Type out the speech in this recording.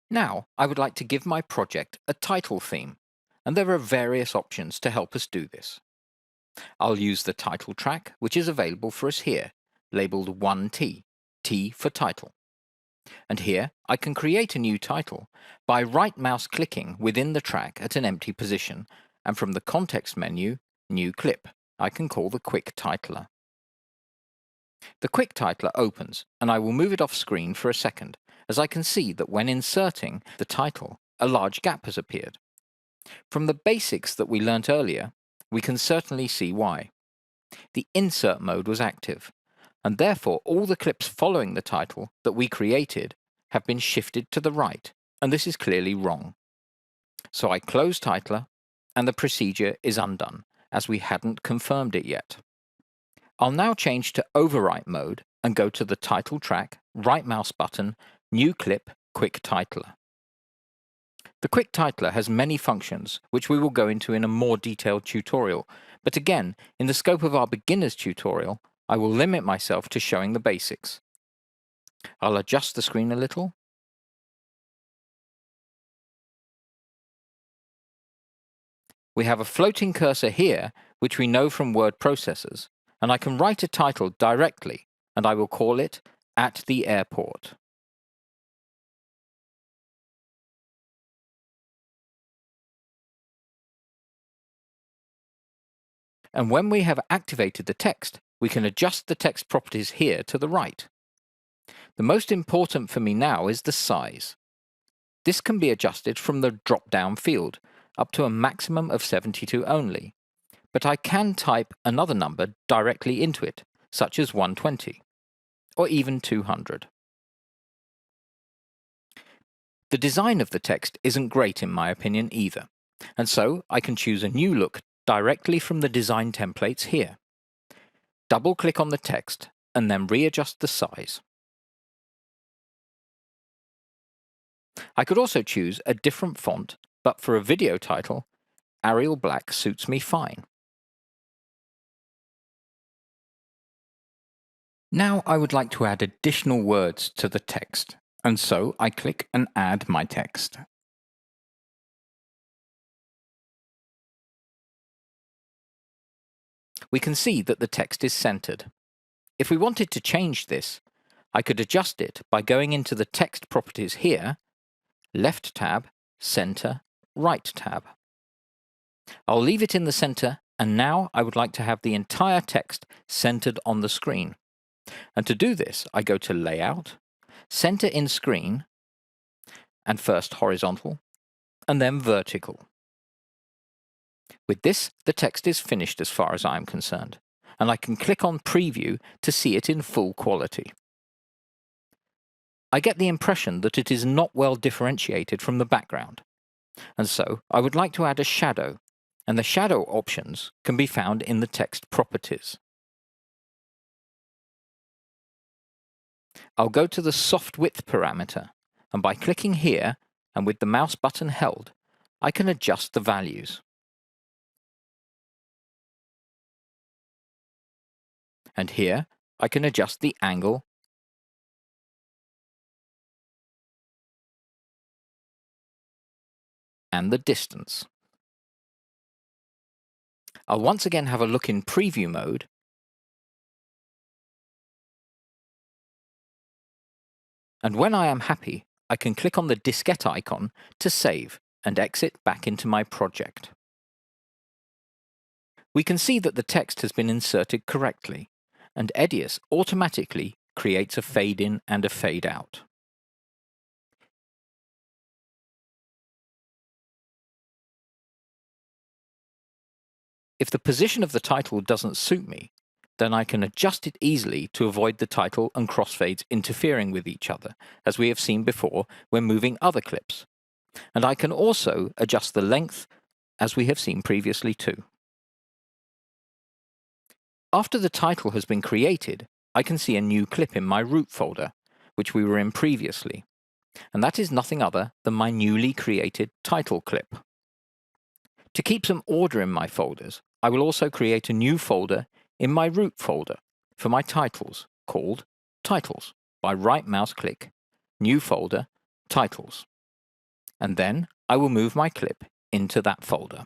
Now, I would like to give my project a title theme, and there are various options to help us do this. I'll use the title track, which is available for us here, labeled 1T, T for title. And here, I can create a new title by right mouse clicking within the track at an empty position, and from the context menu, New Clip, I can call the Quick Titler. The Quick Titler opens, and I will move it off screen for a second, as I can see that when inserting the title, a large gap has appeared. From the basics that we learnt earlier, we can certainly see why. The insert mode was active, and therefore all the clips following the title that we created have been shifted to the right, and this is clearly wrong. So I close Titler, and the procedure is undone, as we hadn't confirmed it yet. I'll now change to overwrite mode and go to the title track, right mouse button, New Clip, Quick Titler. The Quick Titler has many functions, which we will go into in a more detailed tutorial, but again, in the scope of our beginner's tutorial, I will limit myself to showing the basics. I'll adjust the screen a little. We have a floating cursor here, which we know from word processors, and I can write a title directly, and I will call it At the Airport. And when we have activated the text, we can adjust the text properties here to the right. The most important for me now is the size. This can be adjusted from the drop-down field, up to a maximum of 72 only, but I can type another number directly into it, such as 120, or even 200. The design of the text isn't great in my opinion either, and so I can choose a new look directly from the design templates here. Double-click on the text and then readjust the size. I could also choose a different font, but for a video title, Arial Black suits me fine. Now I would like to add additional words to the text, and so I click and add my text. We can see that the text is centered. If we wanted to change this, I could adjust it by going into the text properties here, left tab, center, right tab. I'll leave it in the center, and now I would like to have the entire text centered on the screen. And to do this, I go to Layout, Center in Screen, and first horizontal, and then vertical. With this, the text is finished as far as I am concerned, and I can click on Preview to see it in full quality. I get the impression that it is not well differentiated from the background, and so I would like to add a shadow, and the shadow options can be found in the text properties. I'll go to the soft width parameter, and by clicking here and with the mouse button held, I can adjust the values. And here I can adjust the angle and the distance. I'll once again have a look in preview mode, and when I am happy, I can click on the diskette icon to save and exit back into my project. We can see that the text has been inserted correctly, and Edius automatically creates a fade in and a fade out. If the position of the title doesn't suit me, then I can adjust it easily to avoid the title and crossfades interfering with each other, as we have seen before when moving other clips. And I can also adjust the length, as we have seen previously too. After the title has been created, I can see a new clip in my root folder, which we were in previously, and that is nothing other than my newly created title clip. To keep some order in my folders, I will also create a new folder in my root folder for my titles called Titles by right mouse click, New Folder, Titles. and then I will move my clip into that folder.